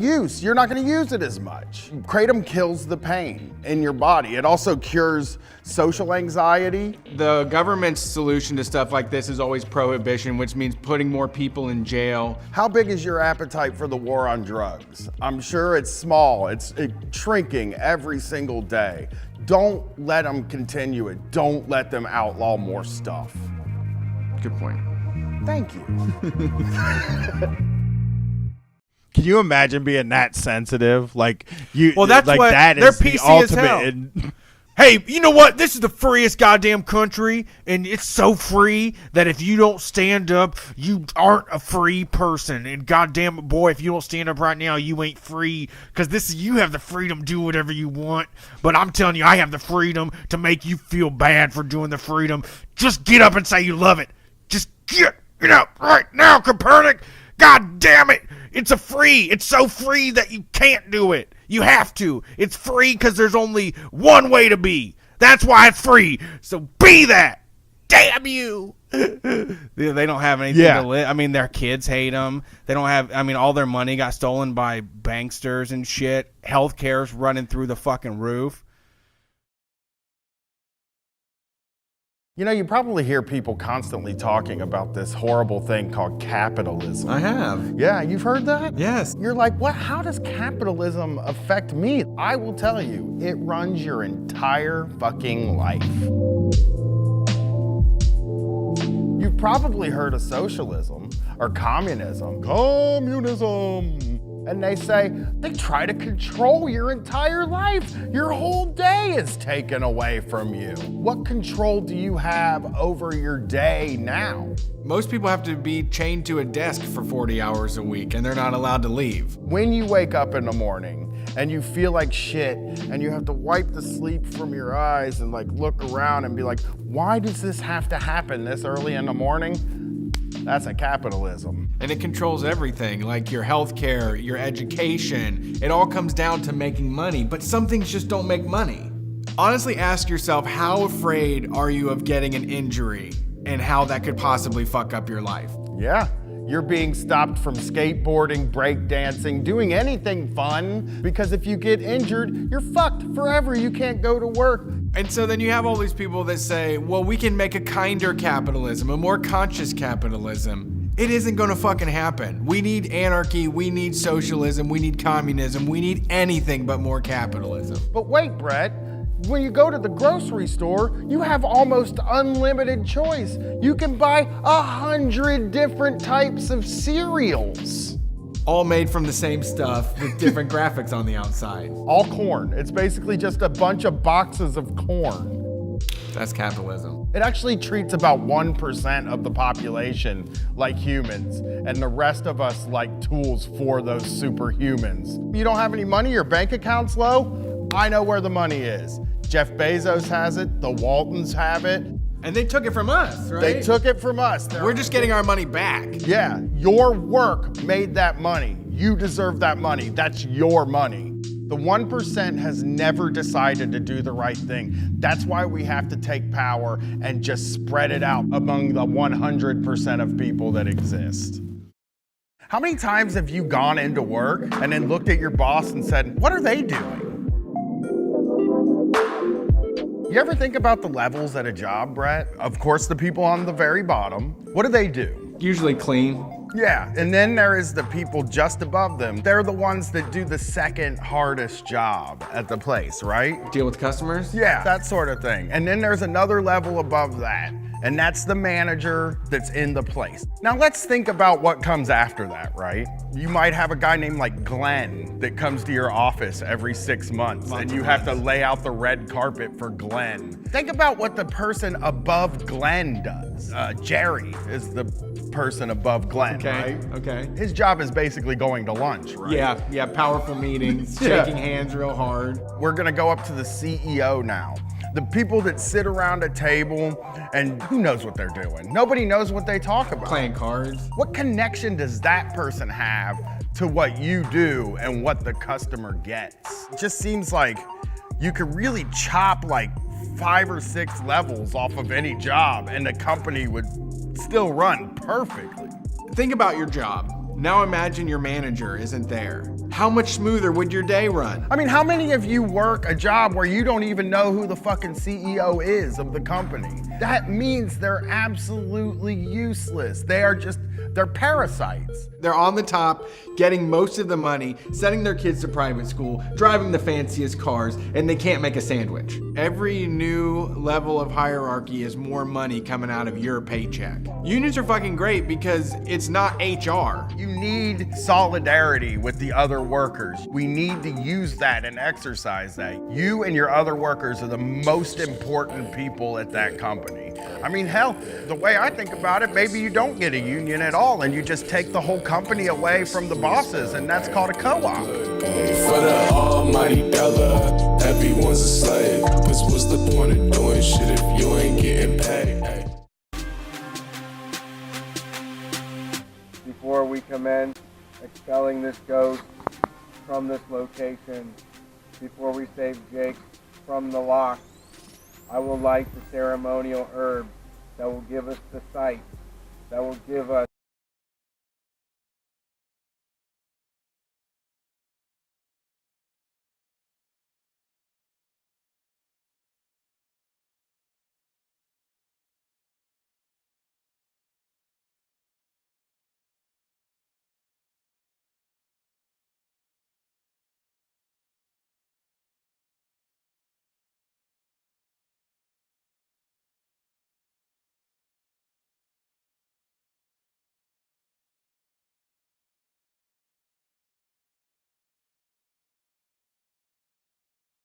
use. You're not going to use it as much. Kratom kills the pain in your body. It also cures social anxiety. The government's solution to stuff like this is always prohibition, which means putting more people in jail. How big is your appetite for the war on drugs? I'm sure it's small. It's shrinking every single day. Don't let them continue it. Don't let them outlaw more stuff. Good point. Thank you. Can you imagine being that sensitive? Like you, Well, that's like what that they're is the PC as ultimate. hell. Hey, you know what? This is the freest goddamn country, and it's so free that if you don't stand up, you aren't a free person. And goddamn it, boy, if you don't stand up right now, you ain't free. Because you have the freedom to do whatever you want. But I'm telling you, I have the freedom to make you feel bad for doing the freedom. Just get up and say you love it. Just get up right now, Copernic. God damn it. It's so free that you can't do it. You have to. It's free because there's only one way to be. That's why it's free. So be that. Damn you. They don't have anything to live. I mean, their kids hate them. They don't have, all their money got stolen by banksters and shit. Healthcare's running through the fucking roof. You know, you probably hear people constantly talking about this horrible thing called capitalism. I have. Yeah, you've heard that? Yes. You're like, what? How does capitalism affect me? I will tell you, it runs your entire fucking life. You've probably heard of socialism or communism. Communism! And they try to control your entire life. Your whole day is taken away from you. What control do you have over your day now? Most people have to be chained to a desk for 40 hours a week, and they're not allowed to leave. When you wake up in the morning and you feel like shit and you have to wipe the sleep from your eyes and look around and be like, why does this have to happen this early in the morning? That's a capitalism. And it controls everything, like your healthcare, your education. It all comes down to making money, but some things just don't make money. Honestly, ask yourself, how afraid are you of getting an injury and how that could possibly fuck up your life? Yeah. You're being stopped from skateboarding, breakdancing, doing anything fun, because if you get injured, you're fucked forever. You can't go to work. And so then you have all these people that say, well, we can make a kinder capitalism, a more conscious capitalism. It isn't gonna fucking happen. We need anarchy, we need socialism, we need communism, we need anything but more capitalism. But wait, Brett. When you go to the grocery store, you have almost unlimited choice. You can buy 100 different types of cereals. All made from the same stuff with different graphics on the outside. All corn. It's basically just a bunch of boxes of corn. That's capitalism. It actually treats about 1% of the population like humans, and the rest of us like tools for those superhumans. You don't have any money, your bank account's low? I know where the money is. Jeff Bezos has it, the Waltons have it. And they took it from us, right? They took it from us. We're just getting our money back. Yeah, your work made that money. You deserve that money. That's your money. The 1% has never decided to do the right thing. That's why we have to take power and just spread it out among the 100% of people that exist. How many times have you gone into work and then looked at your boss and said, what are they doing? You ever think about the levels at a job, Brett? Of course, the people on the very bottom. What do? Usually clean. Yeah, and then there is the people just above them. They're the ones that do the second hardest job at the place, right? Deal with customers? Yeah, that sort of thing. And then there's another level above that, and that's the manager that's in the place. Now let's think about what comes after that, right? You might have a guy named like Glenn that comes to your office every 6 months, and you have to lay out the red carpet for Glenn. Think about what the person above Glenn does. Jerry is the person above Glenn, right? Okay. His job is basically going to lunch, right? Yeah, powerful meetings, shaking hands real hard. We're gonna go up to the CEO now. The people that sit around a table and who knows what they're doing? Nobody knows what they talk about. Playing cards. What connection does that person have to what you do and what the customer gets? It just seems like you could really chop like 5 or 6 levels off of any job and the company would still run perfectly. Think about your job. Now imagine your manager isn't there. how much smoother would your day run? I mean, how many of you work a job where you don't even know who the fucking CEO is of the company? That means they're absolutely useless. They're parasites. They're on the top, getting most of the money, sending their kids to private school, driving the fanciest cars, and they can't make a sandwich. Every new level of hierarchy is more money coming out of your paycheck. Unions are fucking great because it's not HR. You need solidarity with the other workers. We need to use that and exercise that. You and your other workers are the most important people at that company. I mean, hell, the way I think about it, maybe you don't get a union at all and you just take the whole company away from the bosses, and that's called a co-op. For the almighty dollar, everyone's a slave. Cause what's the point of doing shit if you ain't getting paid? Ay. Before we commence expelling this ghost from this location, before we save Jake from the lock, I will light the ceremonial herb that will give us the sight, that will give us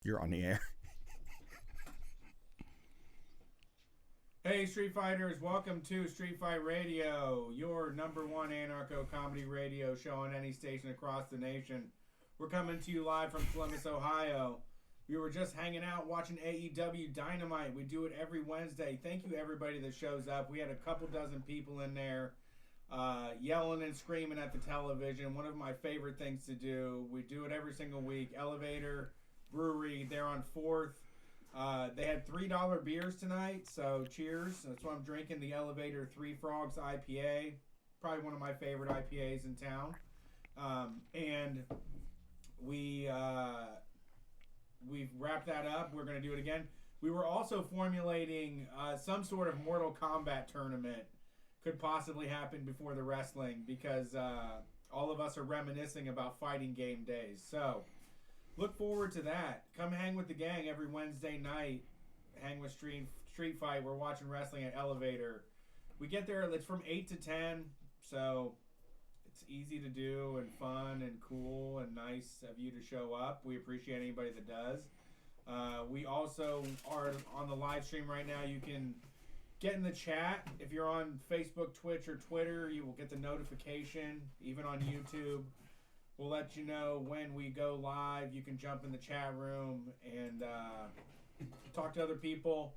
You're on the air. Hey Street Fighters, welcome to Street Fight Radio, your number one anarcho comedy radio show on any station across the nation. We're coming to you live from Columbus, Ohio. We were just hanging out watching AEW Dynamite. We do it every Wednesday. Thank you everybody that shows up. We had a couple dozen people in there yelling and screaming at the television. One of my favorite things to do. We do it every single week. Elevator Brewery, they're on 4th. They had $3 beers tonight, so cheers. That's what I'm drinking, the Elevator Three Frogs IPA. Probably one of my favorite IPAs in town. And we've wrapped that up. We're going to do it again. We were also formulating some sort of Mortal Kombat tournament. Could possibly happen before the wrestling because all of us are reminiscing about fighting game days. So look forward to that. Come hang with the gang every Wednesday night. Hang with Street Fight. We're watching wrestling at Elevator. We get there, it's from 8 to 10, so it's easy to do and fun and cool and nice of you to show up. We appreciate anybody that does. We also are on the live stream right now. You can get in the chat. If you're on Facebook, Twitch, or Twitter, you will get the notification. Even on YouTube, we'll let you know when we go live. You can jump in the chat room and talk to other people.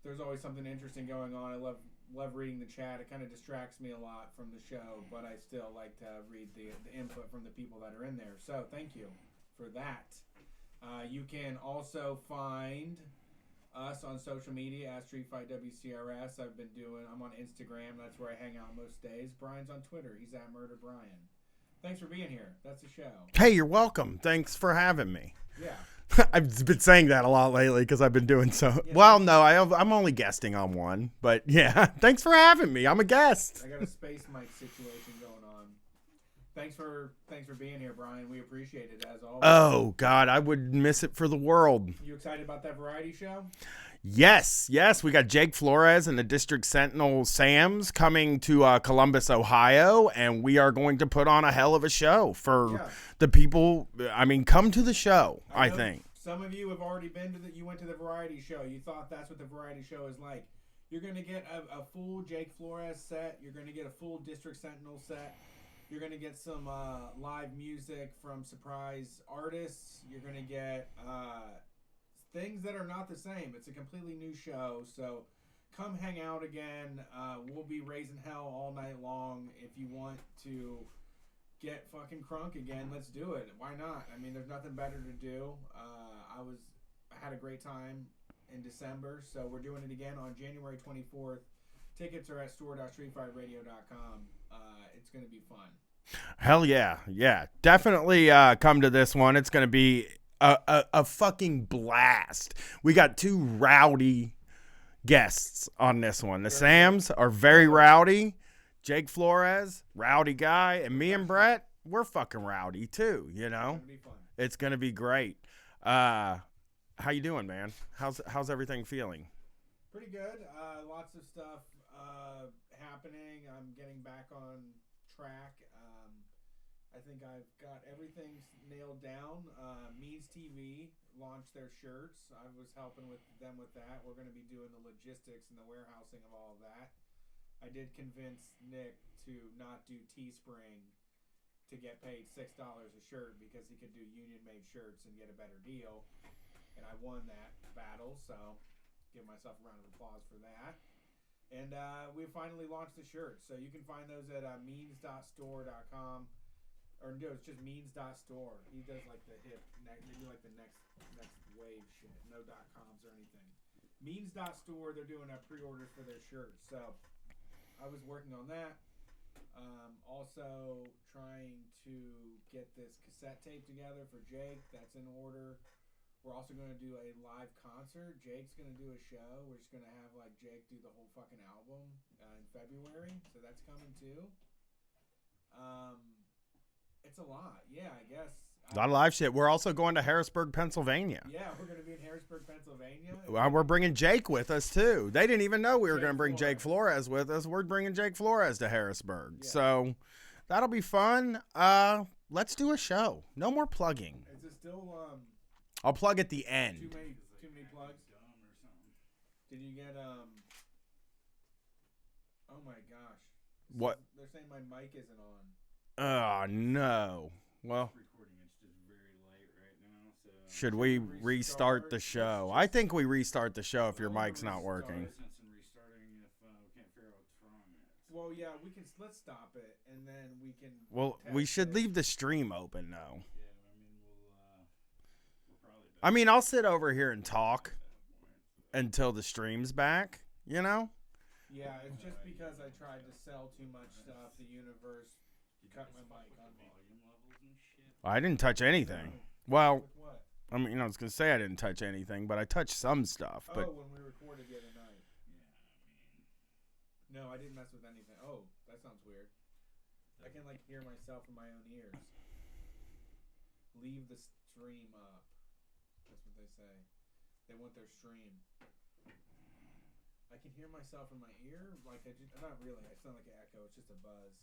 There's always something interesting going on. I love reading the chat. It kind of distracts me a lot from the show, but I still like to read the input from the people that are in there. So thank you for that. You can also find us on social media at Street Fight WCRS. I'm on Instagram. That's where I hang out most days. Brian's on Twitter. He's at Murder Brian. Thanks for being here. That's the show. Hey, you're welcome. Thanks for having me. Yeah. I've been saying that a lot lately because I've been doing so. Yeah, well, no, I'm only guesting on one, but yeah, thanks for having me. I'm a guest. I got a space mic situation going on. Thanks for being here, Brian. We appreciate it as always. Oh God, I would miss it for the world. You excited about that variety show? Yes. We got Jake Flores and the District Sentinel Sams coming to Columbus, Ohio, and we are going to put on a hell of a show for the people. I mean, come to the show, I think. Some of you have already been to you went to the variety show. You thought that's what the variety show is like. You're going to get a full Jake Flores set. You're going to get a full District Sentinel set. You're going to get some live music from surprise artists. You're going to get things that are not the same. It's a completely new show, so come hang out again. We'll be raising hell all night long. If you want to get fucking crunk again, let's do it. Why not? I mean, there's nothing better to do. I had a great time in December, so we're doing it again on January 24th. Tickets are at store.streetfightradio.com. It's going to be fun. Hell yeah. Yeah. Definitely come to this one. It's going to be a fucking blast. We got 2 rowdy guests on this one. The Sams are very rowdy. Jake Flores, rowdy guy. And me and Brett, we're fucking rowdy too, you know? It's going to be great. How you doing, man? How's everything feeling? Pretty good. Lots of stuff happening. I'm getting back on track. I think I've got everything nailed down. Means TV launched their shirts. I was helping with them with that. We're going to be doing the logistics and the warehousing of all of that. I did convince Nick to not do Teespring to get paid $6 a shirt because he could do union-made shirts and get a better deal. And I won that battle, so give myself a round of applause for that. And we finally launched the shirts, so you can find those at means.store.com. Or no, it's just means.store. He does like the hip, maybe like the next wave shit. No .coms or anything. Means.store, they're doing pre-orders for their shirts. So I was working on that. Also trying to get this cassette tape together for Jake. That's in order. We're also going to do a live concert. Jake's going to do a show. We're just going to have like Jake do the whole fucking album in February. So that's coming too. It's a lot. Yeah, I guess. A lot of live shit. We're also going to Harrisburg, Pennsylvania. Yeah, we're going to be in Harrisburg, Pennsylvania. Well, we're bringing Jake with us too. They didn't even know we were going to bring Jake Flores with us. We're bringing Jake Flores to Harrisburg. Yeah. So that'll be fun. Let's do a show. No more plugging. Is it still I'll plug at the end. Too many plugs? Did you get oh my gosh. What? They're saying my mic isn't on. Oh no. Well, should we restart the show? I think we restart the show if your mic's not working. Well, yeah, let's stop it and then we can. Well, we should leave the stream open though. I mean, I'll sit over here and talk until the stream's back, you know? Yeah, it's just because I tried to sell too much stuff. The universe cut my mic on me. I didn't touch anything. Well, What? I mean, I was going to say I didn't touch anything, but I touched some stuff. But when we recorded the other night. No, I didn't mess with anything. Oh, that sounds weird. I can, like, hear myself in my own ears. Leave the stream up. That's what they say. They want their stream. I can hear myself in my ear. Like, not really. I sound like an echo. It's just a buzz.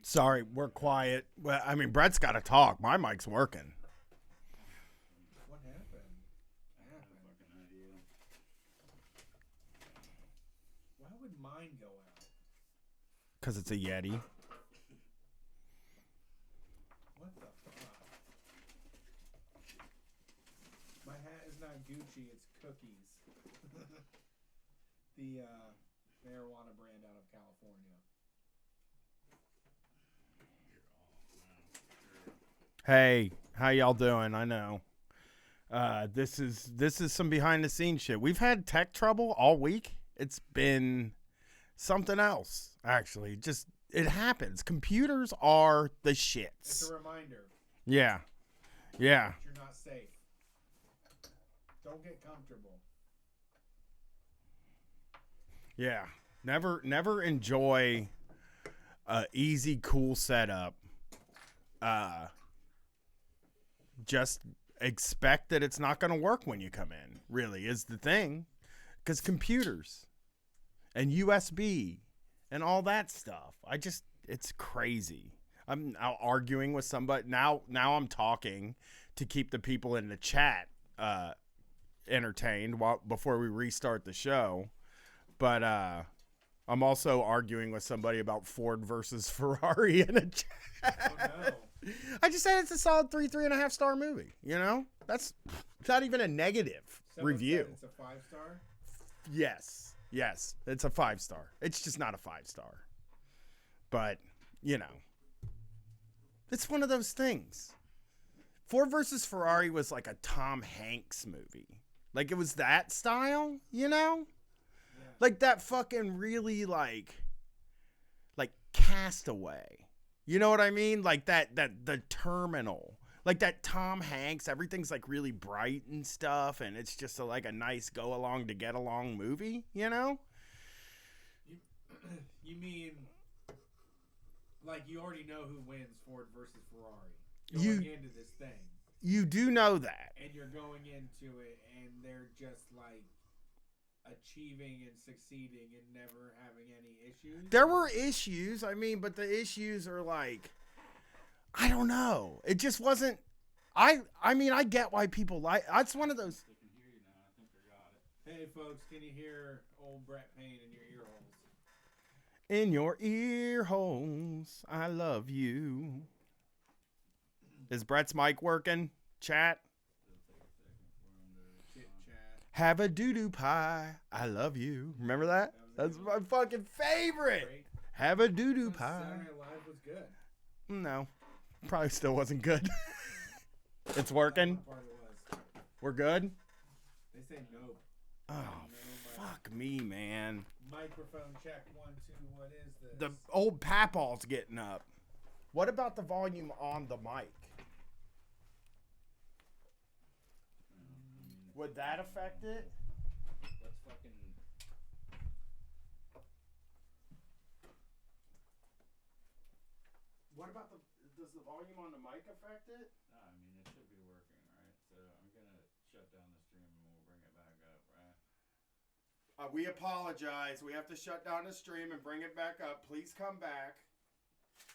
sorry, we're quiet. Well, I mean, Brett's got to talk. My mic's working. What happened? Why would mine go out? Because it's a Yeti. What the fuck? My hat is not Gucci, it's Cookies. The marijuana brand out of California. Hey, how y'all doing? I know. This is some behind the scenes shit. We've had tech trouble all week. It's been something else, actually. Just it happens. Computers are the shits. It's a reminder Yeah. Yeah. that you're not safe. Don't get comfortable. Yeah. Never enjoy a easy, cool setup. Just expect that it's not going to work when you come in, really, is the thing. Because computers and USB and all that stuff, it's crazy. I'm now arguing with somebody. Now I'm talking to keep the people in the chat entertained before we restart the show. But I'm also arguing with somebody about Ford versus Ferrari in a chat. Oh no. I just said it's a solid 3.5 star movie. You know, that's not even a negative Someone review. said it's a 5-star. Yes, it's a 5 star. It's just not a 5 star. But you know, it's one of those things. Ford versus Ferrari was like a Tom Hanks movie. Like it was that style, you know? Like that fucking really like Castaway. You know what I mean? Like that the Terminal. Like that Tom Hanks, everything's like really bright and stuff, and it's just like a nice go along to get along movie, you know? You mean like you already know who wins, Ford versus Ferrari, You- going into this thing, You do know that. and you're going into it, and they're just like achieving and succeeding and never having any issues. There were issues, I mean, but the issues are like, I don't know. It just wasn't. I mean, I get why people like. That's one of those. Hey folks, can you hear old Brett Payne in your ear holes? In your ear holes, I love you. Is Brett's mic working? Chat. Chit chat. Have a doo-doo pie. I love you. Remember that? That's my fucking favorite. Great. Have a doo-doo Saturday pie. Night Live was good. No, probably still wasn't good. It's working. Part of it was. We're good. They say no. Oh, fuck me, man. Microphone check 1 2. What is this? The old papaw's getting up. What about the volume on the mic? Would that affect it? Let's fucking. What about does the volume on the mic affect it? No, I mean it should be working, right? So I'm gonna shut down the stream and we'll bring it back up, right? We apologize. We have to shut down the stream and bring it back up. Please come back.